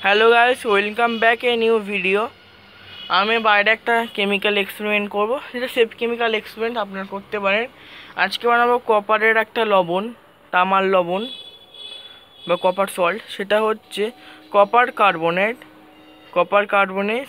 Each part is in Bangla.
Hello guys, welcome back a new video. আমি বাইরে একটা কেমিক্যাল এক্সপেরিমেন্ট করব, যেটা সেফ কেমিক্যাল এক্সপেরিমেন্ট আপনারা করতে পারেন। আজকে বানাবো কপারের একটা লবণ, তামার লবণ বা কপার সল্ট। সেটা হচ্ছে কপার কার্বনেট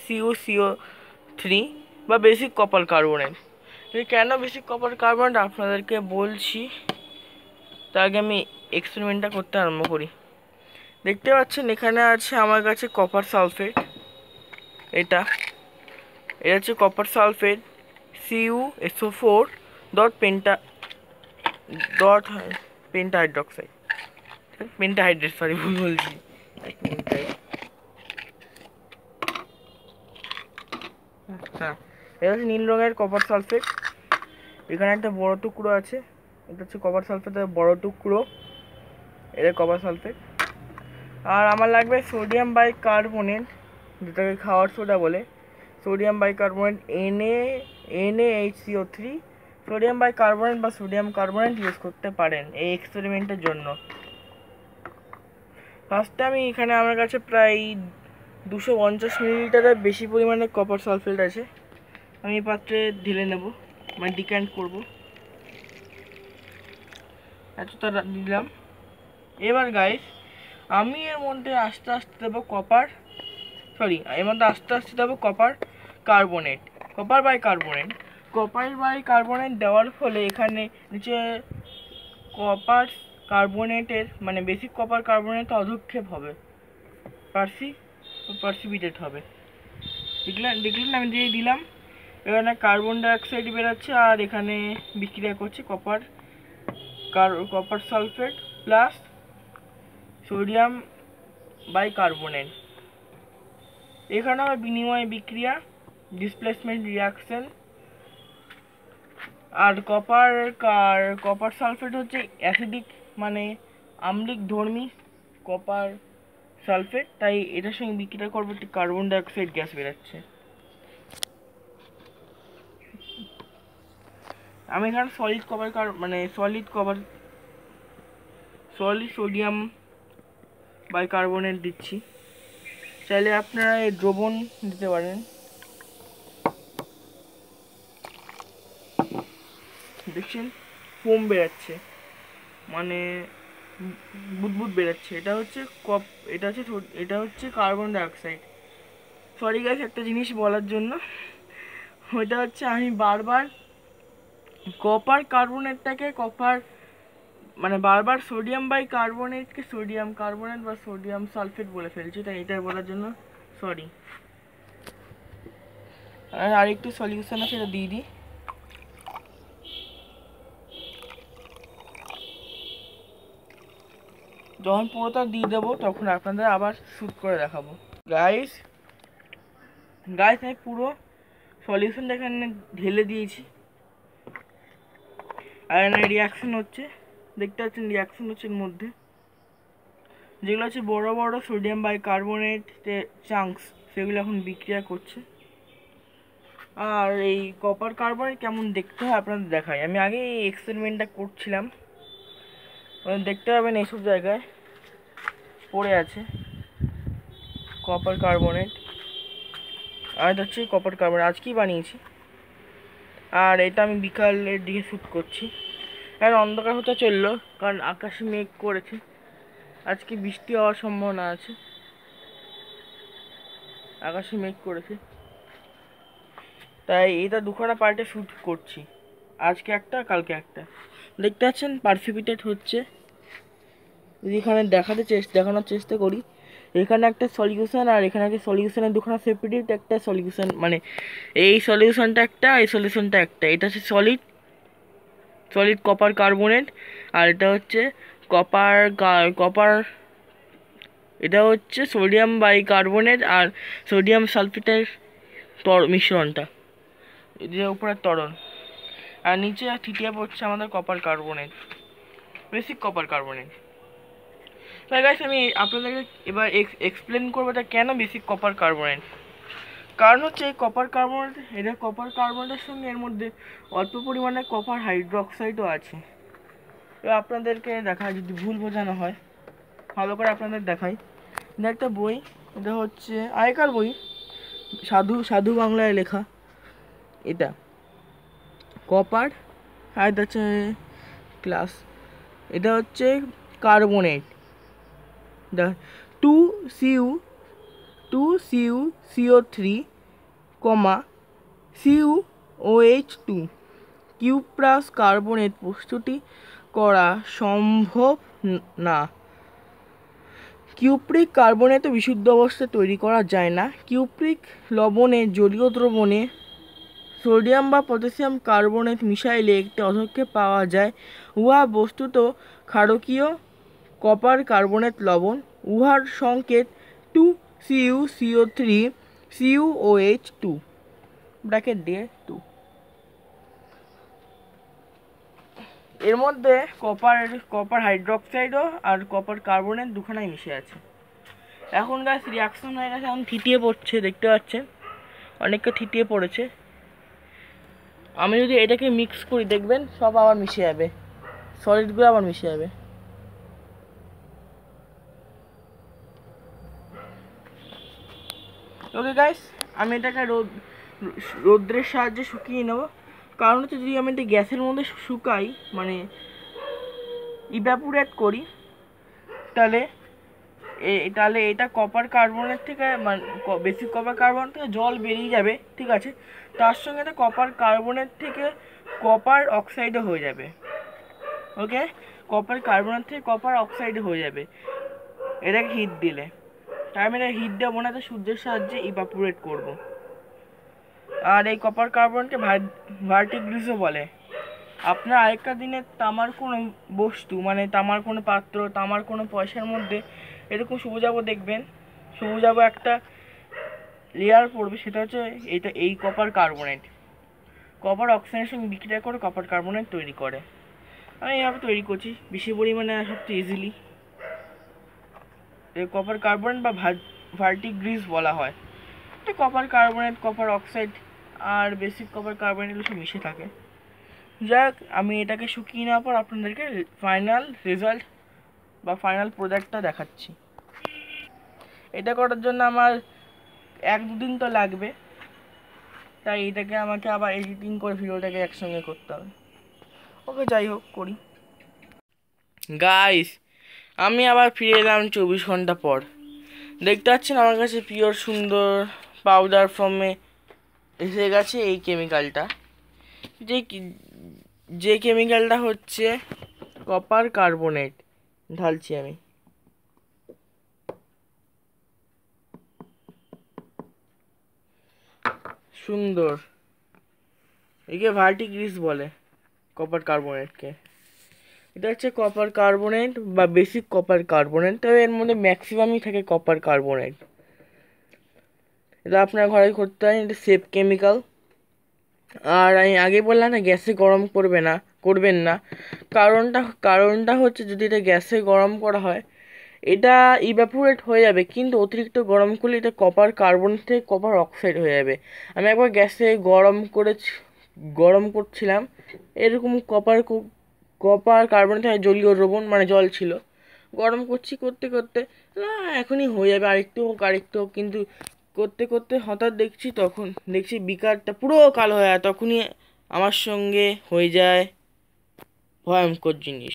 CuCO3 বা বেসিক কপার কার্বনেট। কেন বেসিক কপার কার্বনেট আপনাদেরকে বলছি, তার আগে আমি এক্সপেরিমেন্টটা করতে আরম্ভ করি। দেখতে পাচ্ছেন এখানে আছে আমার কাছে কপার সালফেট। এটা হচ্ছে copper sulphate CuSO4 dot pentahydroxide pentahydrate, sorry ভুল বলছি। আচ্ছা, এটা হচ্ছে নীল রঙের কপার সালফেট। এখানে একটা বড় টুকরো আছে, এটা হচ্ছে কপার সালফেটের বড় টুকরো, এটা কপার সালফেট। আর আমার লাগবে সোডিয়াম বাইকার্বনেট, যেটাকে খাওয়ার সোডা বলে। Sodium bicarbonate NaHCO3 sodium bicarbonate বা সোডিয়াম কার্বনেট ইউজ করতে পারেন এই এক্সপেরিমেন্টের জন্য। ফার্স্টে এখানে আমার কাছে প্রায় 250 মিলিলিটারের বেশি পরিমাণে কপার সালফেট আছে। আমি এই পাত্রে ঢেলে নেব, মানে ডিক্যান্ট করব। এতটা দিলাম। এবার গাইস, আমি এর মধ্যে আস্তে আস্তে দেবো কপার কার্বনেট, কপার বাইকার্বনেট দেওয়ার ফলে এখানে নিচে কপার কার্বনেটের মানে বেসিক কপার কার্বনেট অধক্ষেপ হবে, পার্সিপিটেট হবে। দেখলেন আমি দিয়ে দিলাম। এখানে কার্বন ডাইঅক্সাইড বেরোচ্ছে আর এখানে বিক্রিয়া করছে copper sulphate plus sodium bicarbonate. এখানে হবে বিনিময় বিক্রিয়া, ডিসপ্লেসমেন্ট রিয়াকশন। আর কপার সালফেট হচ্ছে অ্যাসিডিক, মানে আম্লিক ধর্মী কপার সালফেট, তাই এটার সঙ্গে বিক্রিয়া করবে একটি কার্বন ডাইঅক্সাইড গ্যাস বেরোচ্ছে। আমি এখানে সলিড সোডিয়াম বাইকার্বনেট দিচ্ছি। চাইলে আপনারা এই দ্রবণ দিতে পারেন। দেখছেন ফোম বেরাচ্ছে, মানে বুদবুদ বেরাচ্ছে। এটা হচ্ছে কার্বন ডাইঅক্সাইড। সরি গাইস, একটা জিনিস বলার জন্য, ওইটা হচ্ছে আমি বারবার সোডিয়াম বাইকার্বনেটকে সোডিয়াম কার্বনেট বা সোডিয়াম সালফেট বলে ফেলছি, তাই এটা বলার জন্য সরি। আর একটু সলিউশন আছে, এটা দিয়ে দিই। যখন পুরোটা দিয়ে দেবো তখন আপনাদের আবার শ্যুট করে দেখাবো। গাইস আমি পুরো সলিউশনটা এখানে ঢেলে দিয়েছি, আর এখানে রিয়াকশন হচ্ছে, দেখতে পাচ্ছেন রিয়াকশন হচ্ছে। এর মধ্যে যেগুলো আছে বড় বড় সোডিয়াম বাইকার্বনেট চাঙ্কস, সেগুলো এখন বিক্রিয়া করছে। আর এই কপার কার্বনেট কেমন দেখতে হয় আপনাদের দেখাই। আমি আগে এই এক্সপেরিমেন্টটা করছিলাম, দেখতে পাবেন এইসব জায়গায় পড়ে আছে কপার কার্বনেট। আর এটা হচ্ছে কপার কার্বনেট, আজকেই বানিয়েছি। আর এটা আমি বিকালের দিকে শ্যুট করছি। আর অন্ধকার হতে চললো, কারণ আকাশে মেঘ করেছে, আজকে বৃষ্টি হওয়ার সম্ভাবনা আছে। আকাশে মেঘ করেছে, তাই এটা দুখানা পার্টে শ্যুট করছি, আজকে একটা কালকে একটা। দেখতে পাচ্ছেন পারসিপিটেট হচ্ছে। যদি এখানে দেখানোর চেষ্টা করি, এখানে একটা সলিউশন আর এখানে একটা সলিউশনের দুখানা সেপারেট, একটা সলিউশন, মানে এই সলিউশনটা একটা, এই সলিউশনটা একটা। এটা হচ্ছে সলিড কপার কার্বনেট, আর এটা হচ্ছে কপার এটা হচ্ছে সোডিয়াম বাইকার্বনেট আর সোডিয়াম সালফেটের মিশ্রণটা, এদের উপরে তরল। আর নিচে তৃতীয় পড়ছে আমাদের copper carbonate, basic copper carbonate. তাই গাইস, আমি আপনাদেরকে এবার এক্সপ্লেন করবো এটা কেন বেসিক কপার কার্বনেট। কারণ হচ্ছে এই কপার কার্বনেটের সঙ্গে এর মধ্যে অল্প পরিমাণে কপার হাইড্রোক্সাইডও আছে। এবার আপনাদেরকে দেখায়, যদি ভুল বোঝানো হয় ভালো করে আপনাদের দেখাই। একটা বই, এটা হচ্ছে আগেকার বই, সাধু সাধু বাংলায় লেখা। এটা কপার, আর এটা হচ্ছে ক্লাস। এটা হচ্ছে carbonate, two Cu two Cu CO3, CuOH2 cuprous carbonate প্রস্তুতি করা সম্ভব না। কিউপ্রিক কার্বনেট বিশুদ্ধ অবস্থায় তৈরি করা যায় না। কিউপ্রিক লবণে জলীয় দ্রবণে সোডিয়াম বা পটাশিয়াম কার্বনেট মিশাইলে একটি অধক্ষেপ পাওয়া যায়। উহা বস্তুত ক্ষারকীয় কপার কার্বনেট লবণ। উহার সংকেত 2CuCO3 CuOH2 ব্র্যাকেট দিয়ে 2। এর মধ্যে কপার হাইড্রোক্সাইডও আর কপার কার্বনেট দুখানাই মিশে আছে। এখন গাছ রিয়াকশন হয়ে গেছে, এখন থিতিয়ে পড়ছে, দেখতে পাচ্ছেন অনেকটা থিতিয়ে পড়েছে। আমি যদি এটাকে মিক্স করি দেখবেন সব আবার মিশে যাবে, সলিডগুলো আবার মিশে যাবে। ওকে গাইস, আমি এটাকে রৌদ্রের সাহায্যে শুকিয়ে নেব। কারণ হচ্ছে যদি আমি এটা গ্যাসের মধ্যে শুকাই, মানে ইভাপোরেট করি, তাহলে এটা কপার কার্বনের থেকে, মানে বেসিক কপার কার্বন থেকে জল বেরিয়ে যাবে, ঠিক আছে। তার সঙ্গে এটা কপার কার্বনের থেকে কপার অক্সাইডও হয়ে যাবে। ওকে, কপার কার্বনের থেকে কপার অক্সাইড হয়ে যাবে এটাকে হিট দিলে। তাই আমি এটা হিট দেবো না, তো সূর্যের সাহায্যে ইভাপোরেট করব। আর এই কপার কার্বনকে ভার্টিগ্লিসও বলে। আপনার আগেকার দিনে তামার কোনো বস্তু, মানে তামার কোনো পাত্র, তামার কোনো পয়সার মধ্যে এরকম সবুজাবো দেখবেন, সবুজাবো একটা লেয়ার পড়বে, সেটা হচ্ছে এই কপার কার্বনেট। কপার অক্সাইডের সঙ্গে বিক্রিয়া করে কপার কার্বনেট তৈরি করে। আমি এইভাবে তৈরি করছি বেশি পরিমাণে, সবচেয়ে ইজিলি। কপার কার্বনেট বা ভার্টিগ্লিস বলা হয়। তো কপার কার্বনেট, কপার অক্সাইড আর বেসিক কপার কার্বনেট এগুলো সব মিশে থাকে। যাক, আমি এটাকে শুকিয়ে নেওয়ার পর আপনাদেরকে ফাইনাল রেজাল্ট বা ফাইনাল প্রোডাক্টটা দেখাচ্ছি। এটা করার জন্য আমার 1-2 দিন তো লাগবে, তাই এটাকে আমাকে আবার এডিটিং করে ভিডিওটাকে একসঙ্গে করতে হবে। ওকে, যাই হোক, করি। গাইস, আমি আবার ফিরে এলাম 24 ঘন্টা পর। দেখতে পাচ্ছেন আমার কাছে পিওর সুন্দর পাউডার ফর্মে এসে গেছে এই কেমিক্যালটা। যে কেমিক্যালটা হচ্ছে কপার কার্বনেট। ঢালছি আমি। সুন্দর, একে ভার্টিগ্লিস বলে কপার কার্বনেটকে। এটা হচ্ছে কপার কার্বনেট বা বেসিক কপার কার্বনেট, তবে এর মধ্যে ম্যাক্সিমামই থাকে কপার কার্বনেট। এটা আপনার ঘরে করতে হয়, এটা সেফ কেমিক্যাল। আর আমি আগে বললাম না গ্যাসে গরম করবেন না। কারণটা হচ্ছে যদি এটা গ্যাসে গরম করা হয়, এটা ইভাপোরেট হয়ে যাবে, কিন্তু অতিরিক্ত গরম করলে এটা কপার কার্বন থেকে কপার অক্সাইড হয়ে যাবে। আমি একবার গ্যাসে গরম করছিলাম, এরকম কপার কার্বন থেকে জলীয় দ্রবণ, মানে জল ছিল। গরম করতে করতে এখনই হয়ে যাবে, আরেকটু হোক, কিন্তু করতে করতে হঠাৎ দেখছি বিকারটা পুরো কালো হয়ে যায়। তখনই আমার সঙ্গে হয়ে যায় ভয়ঙ্কর জিনিস।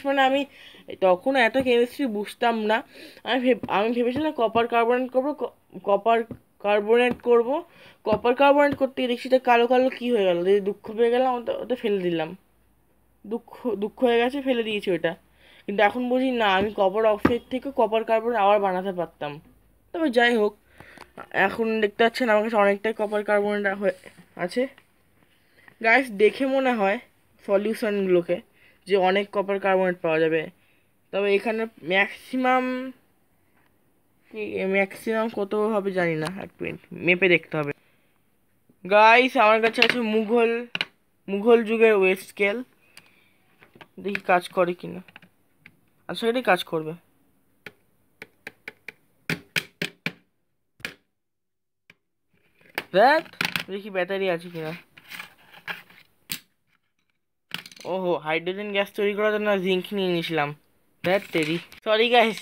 মানে আমি তখন এত কেমিস্ট্রি বুঝতাম না। আমি ভেবেছিলাম কপার কার্বনেট করব। কপার কার্বনেট করতে গিয়ে দেখছি এটা কালো কালো কী হয়ে গেল, দুঃখ পেয়ে গেলাম, ওটা ফেলে দিলাম। দুঃখ হয়ে গেছে, ফেলে দিয়েছি ওটা। কিন্তু এখন বুঝি না, আমি কপার অক্সাইড থেকে কপার কার্বনেট আবার বানাতে পারতাম। তবে যাই হোক, এখন দেখতে পাচ্ছেন আমার কাছে অনেকটাই কপার কার্বনেট আছে। গাইস, দেখে মনে হয় সলিউশনগুলোকে যে অনেক কপার কার্বনেট পাওয়া যাবে, তবে এখানে ম্যাক্সিমাম কত হবে জানি না, এক মিনিট মেপে দেখতে হবে। গাইস, আমার কাছে আছে মুঘল যুগের ওয়েট স্কেল, দেখি কাজ করে কিনা। আশা করি কাজ করবে। দেখ, দেখি ব্যাটারি আছে কিনা। ওহো, হাইড্রোজেন গ্যাস তৈরি করার জন্য জিঙ্ক নিয়ে নিয়েছিলাম। দেখ তেরি, সরি গাইস,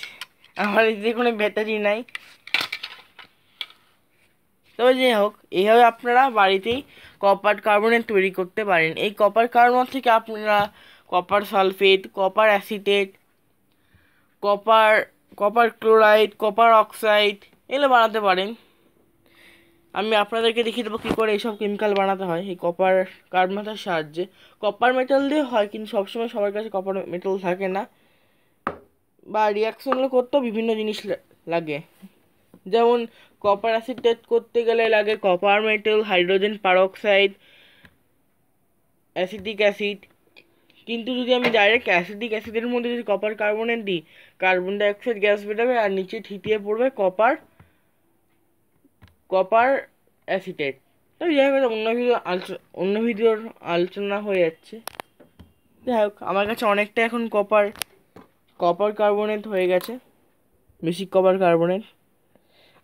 আমার এতে কোনো ব্যাটারি নাই। তবে যাই হোক, এইভাবে আপনারা বাড়িতেই কপার কার্বনেট তৈরি করতে পারেন। এই কপার কার্বনেট থেকে আপনারা copper sulphate, copper acetate, copper copper chloride, copper oxide এগুলো বানাতে পারেন। আমি আপনাদেরকে দেখিয়ে দেবো কী করে এইসব কেমিক্যাল বানাতে হয় এই কপার কার্বনেটের সাহায্যে। কপার মেটাল দিয়ে হয়, কিন্তু সবসময় সবার কাছে কপার মেটাল থাকে না, বা রিয়াকশনগুলো করতেও বিভিন্ন জিনিস লাগে। যেমন কপার অ্যাসিটেট করতে গেলে লাগে copper metal, hydrogen peroxide, acetic acid. কিন্তু যদি আমি ডাইরেক্ট অ্যাসিটিক অ্যাসিডের মধ্যে যদি কপার কার্বনেট দিই, কার্বন ডাইঅক্সাইড গ্যাস বেরোবে আর নিচে থিতিয়ে পড়বে কপার কপার অ্যাসিটেট। তবে যাই হোক, অন্য ভিডিওর আলোচনা হয়ে যাচ্ছে। যাই হোক, আমার কাছে অনেকটা এখন কপার কপার কার্বনেট হয়ে গেছে, বেসিক কপার কার্বনেট।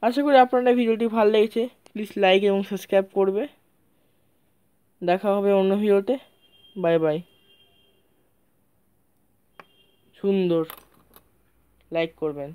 আশা করি আপনাদের ভিডিওটি ভালো লেগেছে। প্লিজ লাইক এবং সাবস্ক্রাইব করবে। দেখা হবে অন্য ভিডিওতে। Bye bye. সুন্দর লাইক করবেন।